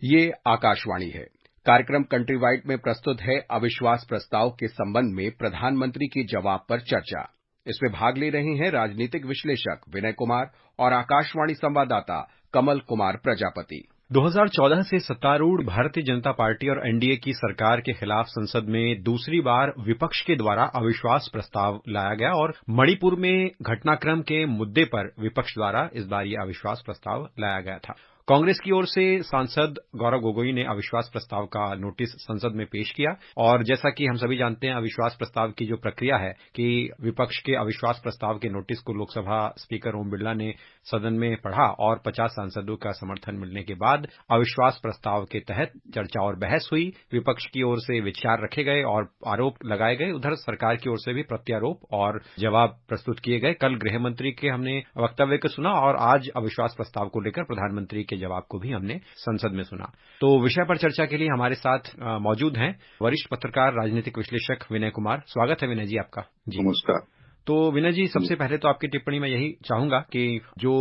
ये आकाशवाणी है। कार्यक्रम कंट्री वाइड में प्रस्तुत है अविश्वास प्रस्ताव के संबंध में प्रधानमंत्री के जवाब पर चर्चा। इसमें भाग ले रहे हैं राजनीतिक विश्लेषक विनय कुमार और आकाशवाणी संवाददाता कमल कुमार प्रजापति। 2014 से सत्तारूढ़ भारतीय जनता पार्टी और एनडीए की सरकार के खिलाफ संसद में दूसरी बार विपक्ष के द्वारा अविश्वास प्रस्ताव लाया गया और मणिपुर में घटनाक्रम के मुद्दे पर विपक्ष द्वारा इस बार ये अविश्वास प्रस्ताव लाया गया था। कांग्रेस की ओर से सांसद गौरव गोगोई ने अविश्वास प्रस्ताव का नोटिस संसद में पेश किया और जैसा कि हम सभी जानते हैं अविश्वास प्रस्ताव की जो प्रक्रिया है कि विपक्ष के अविश्वास प्रस्ताव के नोटिस को लोकसभा स्पीकर ओम बिरला ने सदन में पढ़ा और 50 सांसदों का समर्थन मिलने के बाद अविश्वास प्रस्ताव के तहत चर्चा और बहस हुई। विपक्ष की ओर से विचार रखे गए और आरोप लगाए गए, उधर सरकार की ओर से भी प्रत्यारोप और जवाब प्रस्तुत किए गए। कल गृह मंत्री के हमने वक्तव्य को सुना और आज अविश्वास प्रस्ताव को लेकर प्रधानमंत्री के जवाब को भी हमने संसद में सुना। तो विषय पर चर्चा के लिए हमारे साथ मौजूद हैं वरिष्ठ पत्रकार राजनीतिक विश्लेषक विनय कुमार। स्वागत है विनय जी आपका। जी नमस्कार। तो विनय जी, सबसे पहले तो आपकी टिप्पणी में यही चाहूंगा कि जो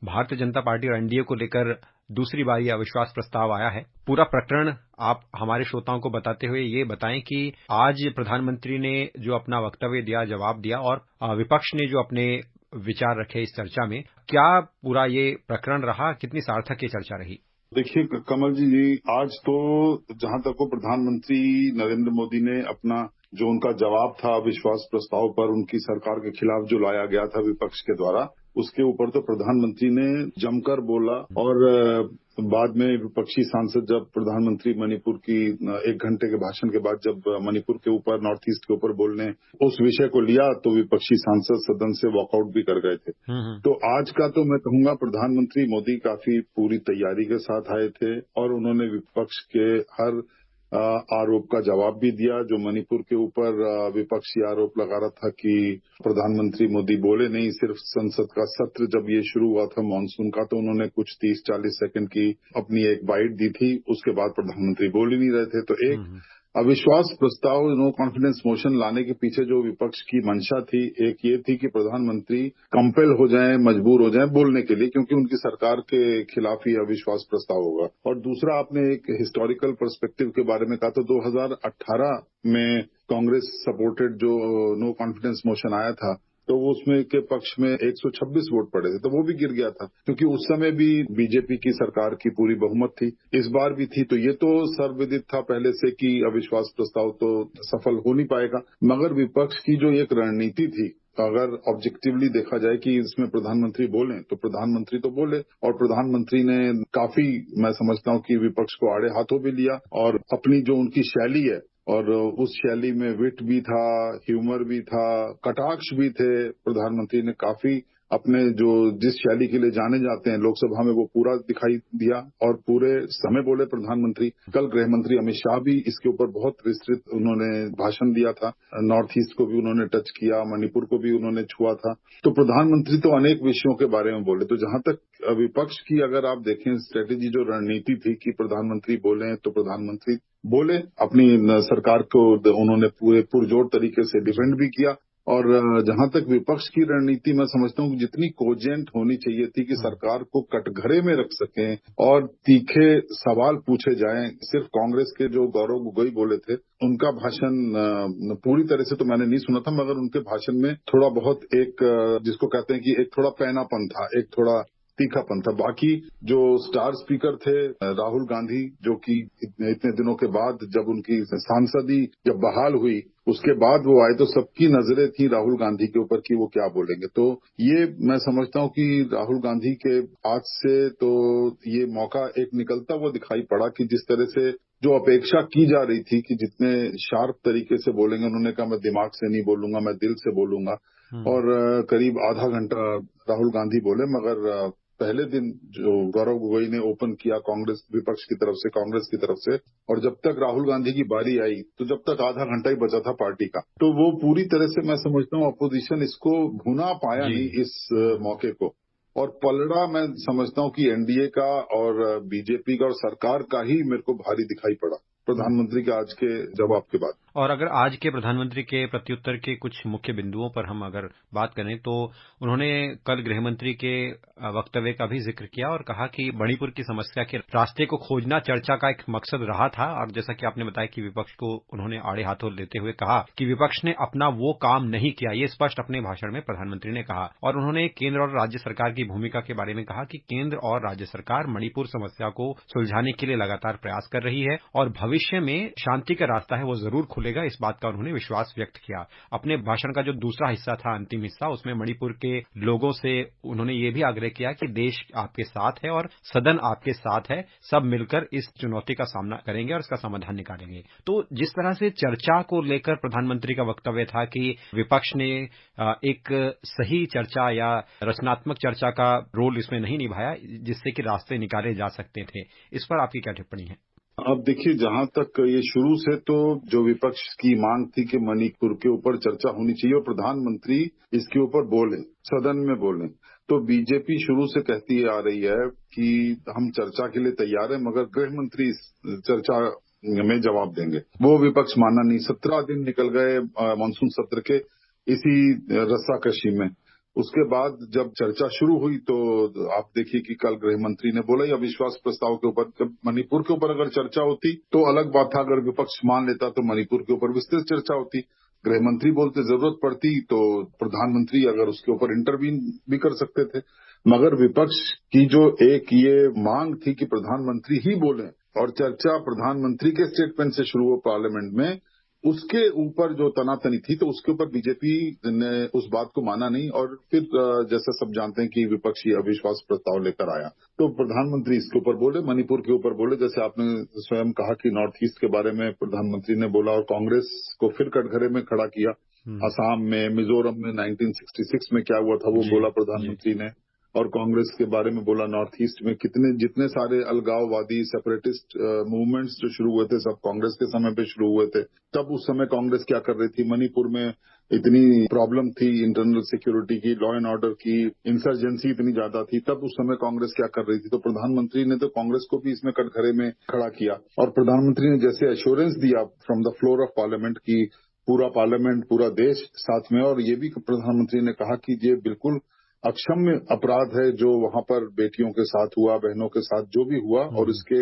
भारतीय जनता पार्टी और एनडीए को लेकर दूसरी बार ये अविश्वास प्रस्ताव आया है, पूरा प्रकरण आप हमारे श्रोताओं को बताते हुए ये बताएं कि आज प्रधानमंत्री ने जो अपना वक्तव्य दिया, जवाब दिया और विपक्ष ने जो अपने विचार रखे इस चर्चा में, क्या पूरा ये प्रकरण रहा, कितनी सार्थक ये चर्चा रही? देखिए कमल जी, आज तो जहां तक वो प्रधानमंत्री नरेंद्र मोदी ने अपना जो उनका जवाब था अविश्वास प्रस्ताव पर उनकी सरकार के खिलाफ जो लाया गया था विपक्ष के द्वारा, उसके ऊपर तो प्रधानमंत्री ने जमकर बोला और बाद में विपक्षी सांसद जब प्रधानमंत्री मणिपुर की 1 घंटे के भाषण के बाद जब मणिपुर के ऊपर, नॉर्थ ईस्ट के ऊपर बोलने उस विषय को लिया तो विपक्षी सांसद सदन से वॉकआउट भी कर गए थे। तो आज का तो मैं कहूंगा प्रधानमंत्री मोदी काफी पूरी तैयारी के साथ आए थे और उन्होंने विपक्ष के हर आरोप का जवाब भी दिया। जो मणिपुर के ऊपर विपक्षी आरोप लगा रहा था कि प्रधानमंत्री मोदी बोले नहीं, सिर्फ संसद का सत्र जब ये शुरू हुआ था मॉनसून का तो उन्होंने कुछ 30-40 सेकंड की अपनी एक बाइट दी थी, उसके बाद प्रधानमंत्री बोल ही नहीं रहे थे। तो एक अविश्वास प्रस्ताव नो कॉन्फिडेंस मोशन लाने के पीछे जो विपक्ष की मंशा थी, एक ये थी कि प्रधानमंत्री कंपेल हो जाएं, मजबूर हो जाएं बोलने के लिए, क्योंकि उनकी सरकार के खिलाफ ही अविश्वास प्रस्ताव होगा। और दूसरा, आपने एक हिस्टोरिकल पर्सपेक्टिव के बारे में कहा तो 2018 में कांग्रेस सपोर्टेड जो नो कॉन्फिडेंस मोशन आया था तो उसमें के पक्ष में 126 वोट पड़े थे, तो वो भी गिर गया था क्योंकि उस समय भी बीजेपी की सरकार की पूरी बहुमत थी, इस बार भी थी। तो ये तो सर्वविदित था पहले से कि अविश्वास प्रस्ताव तो सफल हो नहीं पाएगा। मगर विपक्ष की जो एक रणनीति थी, अगर ऑब्जेक्टिवली देखा जाए कि इसमें प्रधानमंत्री बोले तो प्रधानमंत्री तो बोले और प्रधानमंत्री ने काफी, मैं समझता हूं कि विपक्ष को आड़े हाथों भी लिया और अपनी जो उनकी शैली है और उस शैली में विट भी था, ह्यूमर भी था, कटाक्ष भी थे। प्रधानमंत्री ने काफी अपने जो जिस शैली के लिए जाने जाते हैं लोकसभा में वो पूरा दिखाई दिया और पूरे समय बोले प्रधानमंत्री। कल गृह मंत्री अमित शाह भी इसके ऊपर बहुत विस्तृत उन्होंने भाषण दिया था। नॉर्थ ईस्ट को भी उन्होंने टच किया, मणिपुर को भी उन्होंने छुआ था। तो प्रधानमंत्री तो अनेक विषयों के बारे में बोले। तो जहां तक विपक्ष की अगर आप देखें स्ट्रेटेजी, जो रणनीति थी कि प्रधानमंत्री बोले तो प्रधानमंत्री बोले, अपनी सरकार को उन्होंने पूरे पुरजोर तरीके से डिफेंड भी किया। और जहां तक विपक्ष की रणनीति, मैं समझता हूं कि जितनी कोजेंट होनी चाहिए थी कि सरकार को कटघरे में रख सकें और तीखे सवाल पूछे जाएं। सिर्फ कांग्रेस के जो गौरव गोगोई बोले थे उनका भाषण पूरी तरह से तो मैंने नहीं सुना था, मगर उनके भाषण में थोड़ा बहुत एक जिसको कहते हैं कि एक थोड़ा पैनापन था, एक थोड़ा तीखापन था। बाकी जो स्टार स्पीकर थे राहुल गांधी, जो कि इतने दिनों के बाद जब उनकी सांसदी जब बहाल हुई उसके बाद वो आए तो सबकी नजरें थी राहुल गांधी के ऊपर कि वो क्या बोलेंगे। तो ये मैं समझता हूं कि राहुल गांधी के आज से तो ये मौका एक निकलता हुआ दिखाई पड़ा कि जिस तरह से जो अपेक्षा की जा रही थी कि जितने शार्प तरीके से बोलेंगे, उन्होंने कहा मैं दिमाग से नहीं बोलूंगा, मैं दिल से बोलूंगा। और करीब आधा घंटा राहुल गांधी बोले, मगर पहले दिन जो गौरव गोगोई ने ओपन किया कांग्रेस विपक्ष की तरफ से, कांग्रेस की तरफ से, और जब तक राहुल गांधी की बारी आई तो जब तक आधा घंटा ही बचा था पार्टी का, तो वो पूरी तरह से मैं समझता हूँ अपोजिशन इसको भुना पाया नहीं इस मौके को। और पलड़ा मैं समझता हूँ कि एनडीए का और बीजेपी का और सरकार का ही मेरे को भारी दिखाई पड़ा। प्रधानमंत्री के आज के जवाब के बाद। और अगर आज के प्रधानमंत्री के प्रत्युत्तर के कुछ मुख्य बिंदुओं पर हम अगर बात करें तो उन्होंने कल गृहमंत्री के वक्तव्य का भी जिक्र किया और कहा कि मणिपुर की समस्या के रास्ते को खोजना चर्चा का एक मकसद रहा था। और जैसा कि आपने बताया कि विपक्ष को उन्होंने आड़े हाथों लेते हुए कहा कि विपक्ष ने अपना वो काम नहीं किया, ये स्पष्ट अपने भाषण में प्रधानमंत्री ने कहा। और उन्होंने केंद्र और राज्य सरकार की भूमिका के बारे में कहा कि केंद्र और राज्य सरकार मणिपुर समस्या को सुलझाने के लिए लगातार प्रयास कर रही है और भविष्य में शांति का रास्ता है वो जरूर खुलेगा, इस बात का उन्होंने विश्वास व्यक्त किया। अपने भाषण का जो दूसरा हिस्सा था, अंतिम हिस्सा, उसमें मणिपुर के लोगों से उन्होंने ये भी आग्रह किया कि देश आपके साथ है और सदन आपके साथ है, सब मिलकर इस चुनौती का सामना करेंगे और इसका समाधान निकालेंगे। तो जिस तरह से चर्चा को लेकर प्रधानमंत्री का वक्तव्य था कि विपक्ष ने एक सही चर्चा या रचनात्मक चर्चा का रोल इसमें नहीं निभाया जिससे कि रास्ते निकाले जा सकते थे, इस पर आपकी क्या टिप्पणी है? अब देखिए, जहां तक ये शुरू से तो जो विपक्ष की मांग थी कि मणिपुर के ऊपर चर्चा होनी चाहिए और प्रधानमंत्री इसके ऊपर बोले, सदन में बोले, तो बीजेपी शुरू से कहती आ रही है कि हम चर्चा के लिए तैयार हैं, मगर गृह मंत्री इस चर्चा में जवाब देंगे। वो विपक्ष माना नहीं। 17 दिन निकल गए मानसून सत्र के इसी रस्साकशी में। उसके बाद जब चर्चा शुरू हुई तो आप देखिए कि कल गृह मंत्री ने बोला, या विश्वास प्रस्ताव के ऊपर, जब मणिपुर के ऊपर अगर चर्चा होती तो अलग बात था, अगर विपक्ष मान लेता तो मणिपुर के ऊपर विस्तृत चर्चा होती। गृह मंत्री बोलते जरूरत पड़ती तो प्रधानमंत्री अगर उसके ऊपर इंटरवीन भी कर सकते थे, मगर विपक्ष की जो एक ये मांग थी कि प्रधानमंत्री ही बोले और चर्चा प्रधानमंत्री के स्टेटमेंट से शुरू हो पार्लियामेंट में, उसके ऊपर जो तनातनी थी, तो उसके ऊपर बीजेपी ने उस बात को माना नहीं और फिर जैसा सब जानते हैं कि विपक्षी अविश्वास प्रस्ताव लेकर आया। तो प्रधानमंत्री इसके ऊपर बोले, मणिपुर के ऊपर बोले, जैसे आपने स्वयं कहा कि नॉर्थ ईस्ट के बारे में प्रधानमंत्री ने बोला और कांग्रेस को फिर कटघरे में खड़ा किया। असम में, मिजोरम में 1966 में क्या हुआ था वो बोला प्रधानमंत्री ने, और कांग्रेस के बारे में बोला। नॉर्थ ईस्ट में जितने सारे अलगाववादी सेपरेटिस्ट मूवमेंट्स जो शुरू हुए थे, सब कांग्रेस के समय पे शुरू हुए थे। तब उस समय कांग्रेस क्या कर रही थी, मणिपुर में इतनी प्रॉब्लम थी इंटरनल सिक्योरिटी की, लॉ एंड ऑर्डर की, इंसर्जेंसी इतनी ज्यादा थी, तब उस समय कांग्रेस क्या कर रही थी। तो प्रधानमंत्री ने तो कांग्रेस को भी इसमें कटघरे में खड़ा किया और प्रधानमंत्री ने जैसे एश्योरेंस दिया from the floor of parliament की पूरा पार्लियामेंट, पूरा देश साथ में, और ये भी प्रधानमंत्री ने कहा कि ये बिल्कुल अक्षम्य अपराध है जो वहां पर बेटियों के साथ हुआ, बहनों के साथ जो भी हुआ, और इसके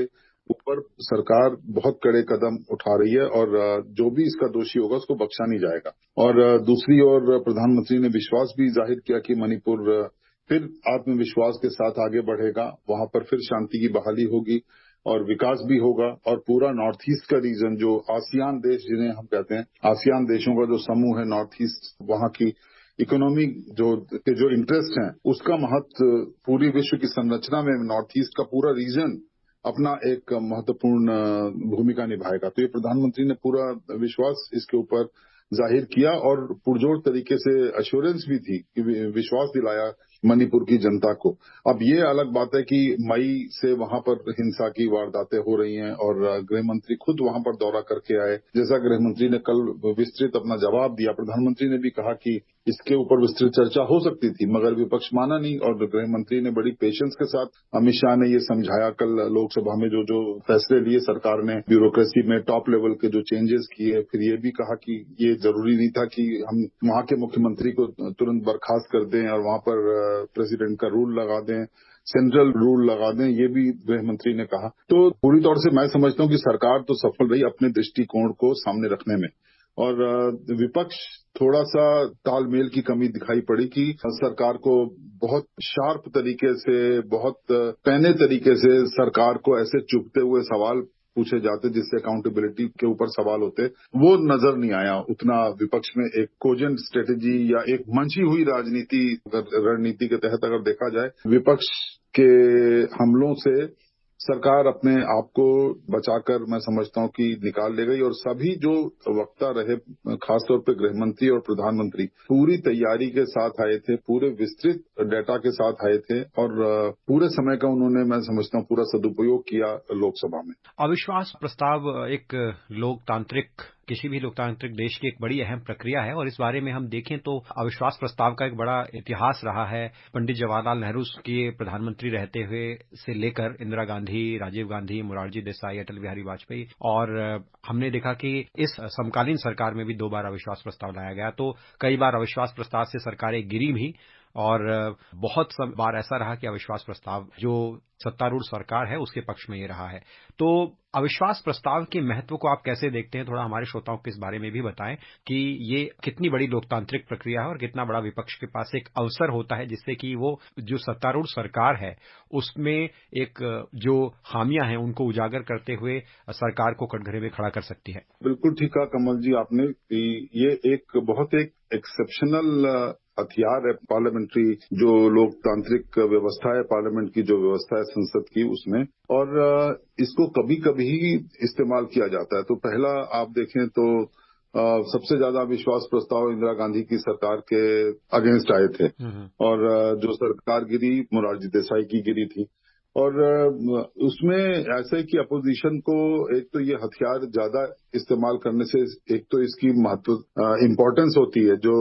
ऊपर सरकार बहुत कड़े कदम उठा रही है और जो भी इसका दोषी होगा उसको बख्शा नहीं जाएगा। और दूसरी ओर प्रधानमंत्री ने विश्वास भी जाहिर किया कि मणिपुर फिर आत्मविश्वास के साथ आगे बढ़ेगा, वहां पर फिर शांति की बहाली होगी और विकास भी होगा, और पूरा नॉर्थ ईस्ट का रीजन जो आसियान देश जिन्हें हम कहते हैं, आसियान देशों का जो समूह है नॉर्थ ईस्ट, वहां की इकोनॉमी जो इंटरेस्ट हैं, उसका महत्व पूरी विश्व की संरचना में नॉर्थ ईस्ट का पूरा रीजन अपना एक महत्वपूर्ण भूमिका निभाएगा। तो ये प्रधानमंत्री ने पूरा विश्वास इसके ऊपर जाहिर किया और पुरजोर तरीके से एश्योरेंस भी थी कि विश्वास दिलाया मणिपुर की जनता को। अब ये अलग बात है कि मई से वहां पर हिंसा की वारदातें हो रही हैं और गृह मंत्री खुद वहां पर दौरा करके आए। जैसा गृह मंत्री ने कल विस्तृत अपना जवाब दिया, प्रधानमंत्री ने भी कहा कि इसके ऊपर विस्तृत चर्चा हो सकती थी, मगर विपक्ष माना नहीं और गृह मंत्री ने बड़ी पेशेंस के साथ, अमित शाह ने ये समझाया कल लोकसभा में जो फैसले लिए सरकार ने, ब्यूरोक्रेसी में टॉप लेवल के जो चेंजेस किए, फिर ये भी कहा कि ये जरूरी नहीं था कि हम वहां के मुख्यमंत्री को तुरंत बर्खास्त कर दें और वहां पर प्रेसिडेंट का रूल लगा दें, सेंट्रल रूल लगा दें, ये भी गृह मंत्री ने कहा। तो पूरी तौर से मैं समझता हूं कि सरकार तो सफल रही अपने दृष्टिकोण को सामने रखने में, और विपक्ष थोड़ा सा तालमेल की कमी दिखाई पड़ी कि सरकार को बहुत शार्प तरीके से, बहुत पैने तरीके से सरकार को ऐसे चुभते हुए सवाल पूछे जाते जिससे अकाउंटेबिलिटी के ऊपर सवाल होते, वो नजर नहीं आया उतना विपक्ष में। एक कोजेंट स्ट्रेटेजी या एक मंची हुई रणनीति के तहत अगर देखा जाए, विपक्ष के हमलों से सरकार अपने आप को बचाकर मैं समझता हूं कि निकाल ले गई, और सभी जो वक्ता रहे, खासतौर पे गृह मंत्री और प्रधानमंत्री, पूरी तैयारी के साथ आए थे, पूरे विस्तृत डेटा के साथ आए थे और पूरे समय का उन्होंने, मैं समझता हूं, पूरा सदुपयोग किया लोकसभा में। अविश्वास प्रस्ताव एक लोकतांत्रिक किसी भी लोकतांत्रिक देश की एक बड़ी अहम प्रक्रिया है और इस बारे में हम देखें तो अविश्वास प्रस्ताव का एक बड़ा इतिहास रहा है। पंडित जवाहरलाल नेहरू के प्रधानमंत्री रहते हुए से लेकर इंदिरा गांधी, राजीव गांधी, मोरारजी देसाई, अटल बिहारी वाजपेयी और हमने देखा कि इस समकालीन सरकार में भी 2 बार अविश्वास प्रस्ताव लाया गया। तो कई बार अविश्वास प्रस्ताव से सरकारें गिरी भी और बहुत बार ऐसा रहा कि अविश्वास प्रस्ताव जो सत्तारूढ़ सरकार है उसके पक्ष में ये रहा है। तो अविश्वास प्रस्ताव के महत्व को आप कैसे देखते हैं? थोड़ा हमारे श्रोताओं को इस बारे में भी बताएं कि ये कितनी बड़ी लोकतांत्रिक प्रक्रिया है और कितना बड़ा विपक्ष के पास एक अवसर होता है जिससे कि वो जो सत्तारूढ़ सरकार है उसमें एक जो खामियां हैं उनको उजागर करते हुए सरकार को कटघरे में खड़ा कर सकती है। बिल्कुल ठीक कहा कमल जी आपने कि ये एक बहुत एक एक्सेप्शनल हथियार है पार्लियामेंट्री जो लोकतांत्रिक व्यवस्था है, पार्लियामेंट की जो व्यवस्था है संसद की उसमें, और इसको कभी कभी इस्तेमाल किया जाता है। तो पहला आप देखें तो सबसे ज्यादा विश्वास प्रस्ताव इंदिरा गांधी की सरकार के अगेंस्ट आए थे और जो सरकार गिरी मोरारजी देसाई की गिरी थी। और उसमें ऐसा है कि अपोजिशन को एक तो ये हथियार ज्यादा इस्तेमाल करने से एक तो इसकी महत्व इम्पोर्टेंस होती है, जो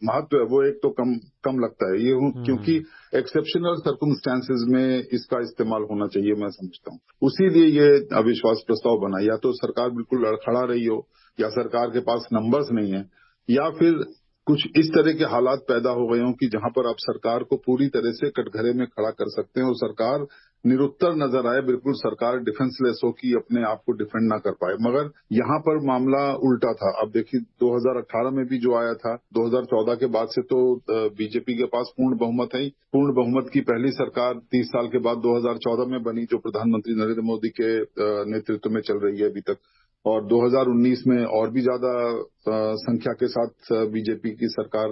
महत्व है वो एक तो कम लगता है ये क्योंकि एक्सेप्शनल सर्कमस्टेंसेज में इसका इस्तेमाल होना चाहिए, मैं समझता हूँ। उसी लिए ये अविश्वास प्रस्ताव बना, या तो सरकार बिल्कुल लड़खड़ा रही हो, या सरकार के पास नंबर्स नहीं है, या फिर कुछ इस तरह के हालात पैदा हो गए हों कि जहां पर आप सरकार को पूरी तरह से कटघरे में खड़ा कर सकते हैं और सरकार निरुत्तर नजर आए, बिल्कुल सरकार डिफेंसलेस हो कि अपने आप को डिफेंड ना कर पाए। मगर यहाँ पर मामला उल्टा था। अब देखिए 2018 में भी जो आया था, 2014 के बाद से तो बीजेपी के पास पूर्ण बहुमत है ही। पूर्ण बहुमत की पहली सरकार 30 साल के बाद 2014 में बनी, जो प्रधानमंत्री नरेंद्र मोदी के नेतृत्व में चल रही है अभी तक। और 2019 में और भी ज्यादा संख्या के साथ बीजेपी की सरकार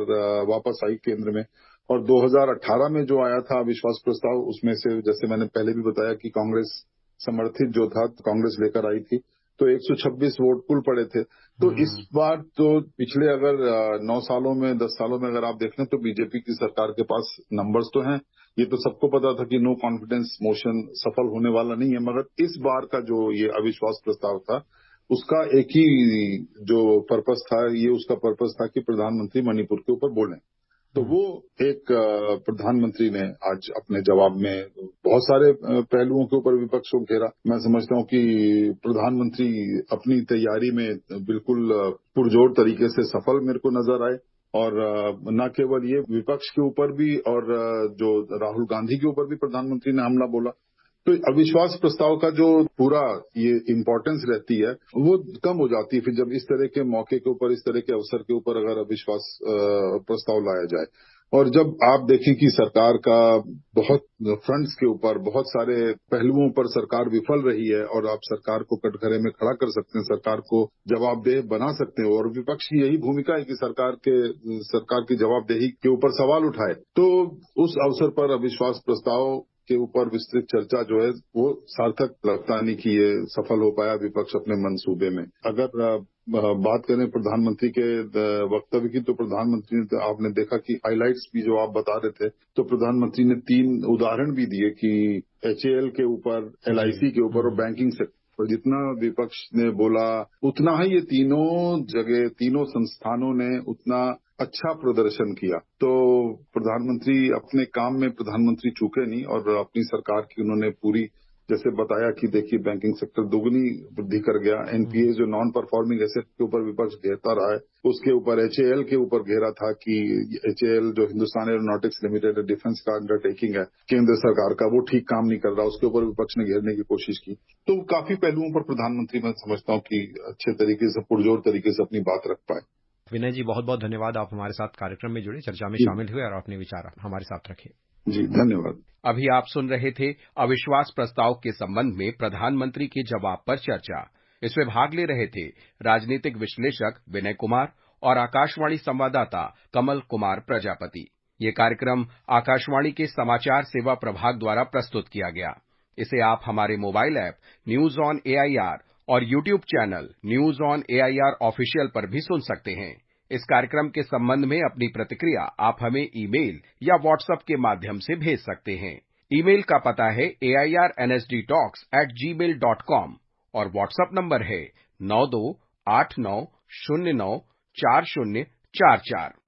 वापस आई केंद्र में। और 2018 में जो आया था विश्वास प्रस्ताव, उसमें से जैसे मैंने पहले भी बताया कि कांग्रेस समर्थित जो था, कांग्रेस लेकर आई थी, तो 126 वोट कुल पड़े थे। तो इस बार तो पिछले अगर 9 सालों में 10 सालों में अगर आप देख लें तो बीजेपी की सरकार के पास नंबर्स तो हैं। ये तो सबको पता था कि नो कॉन्फिडेंस मोशन सफल होने वाला नहीं है। मगर इस बार का जो ये अविश्वास प्रस्ताव था उसका एक ही जो पर्पस था, ये उसका पर्पस था कि प्रधानमंत्री मणिपुर के ऊपर बोलें। तो वो एक प्रधानमंत्री ने आज अपने जवाब में बहुत सारे पहलुओं के ऊपर विपक्ष को घेरा। मैं समझता हूं कि प्रधानमंत्री अपनी तैयारी में बिल्कुल पुरजोर तरीके से सफल मेरे को नजर आए। और न केवल ये, विपक्ष के ऊपर भी और जो राहुल गांधी के ऊपर भी प्रधानमंत्री ने हमला बोला। तो अविश्वास प्रस्ताव का जो पूरा ये इम्पोर्टेंस रहती है वो कम हो जाती है फिर जब इस तरह के मौके के ऊपर, इस तरह के अवसर के ऊपर अगर अविश्वास प्रस्ताव लाया जाए। और जब आप देखें कि सरकार का बहुत फ्रंट्स के ऊपर, बहुत सारे पहलुओं पर सरकार विफल रही है और आप सरकार को कटघरे में खड़ा कर सकते हैं, सरकार को जवाबदेह बना सकते हैं, और विपक्ष की यही भूमिका है कि सरकार की जवाबदेही के ऊपर सवाल उठाए। तो उस अवसर पर अविश्वास प्रस्ताव के ऊपर विस्तृत चर्चा जो है वो सार्थक लगता नहीं कि ये सफल हो पाया विपक्ष अपने मंसूबे में। अगर बात करें प्रधानमंत्री के वक्तव्य की, तो प्रधानमंत्री ने, आपने देखा कि हाइलाइट्स भी जो आप बता रहे थे, तो प्रधानमंत्री ने 3 उदाहरण भी दिए कि HAL के ऊपर, LIC के ऊपर और बैंकिंग सेक्टर पर जितना विपक्ष ने बोला उतना ही ये तीनों जगह, तीनों संस्थानों ने उतना अच्छा प्रदर्शन किया। तो प्रधानमंत्री अपने काम में प्रधानमंत्री चूके नहीं, और अपनी सरकार की उन्होंने पूरी, जैसे बताया कि देखिए बैंकिंग सेक्टर दोगुनी वृद्धि कर गया। NPA जो नॉन परफॉर्मिंग एसेट के ऊपर विपक्ष घेरता रहा है, उसके ऊपर HAL के ऊपर घेरा था कि HAL जो हिंदुस्तान एरोनॉटिक्स लिमिटेड डिफेंस का अंडरटेकिंग है केंद्र सरकार का, वो ठीक काम नहीं कर रहा, उसके ऊपर विपक्ष ने घेरने की कोशिश की। तो काफी पहलुओं पर प्रधानमंत्री, मैं समझता हूँ कि अच्छे तरीके से, पुरजोर तरीके से अपनी बात रख पाए। विनय जी, बहुत बहुत धन्यवाद, आप हमारे साथ कार्यक्रम में जुड़े, चर्चा में शामिल हुए और अपने विचार हमारे साथ रखे। जी धन्यवाद। अभी आप सुन रहे थे अविश्वास प्रस्ताव के संबंध में प्रधानमंत्री के जवाब पर चर्चा। इसमें भाग ले रहे थे राजनीतिक विश्लेषक विनय कुमार और आकाशवाणी संवाददाता कमल कुमार प्रजापति। ये कार्यक्रम आकाशवाणी के समाचार सेवा प्रभाग द्वारा प्रस्तुत किया गया। इसे आप हमारे mobile app news on AIR और YouTube channel news on AIR official पर भी सुन सकते हैं। इस कार्यक्रम के संबंध में अपनी प्रतिक्रिया आप हमें ईमेल या व्हाट्सएप के माध्यम से भेज सकते हैं। ईमेल का पता है airnsdtalks@gmail.com और व्हाट्सएप नंबर है 92 89094044।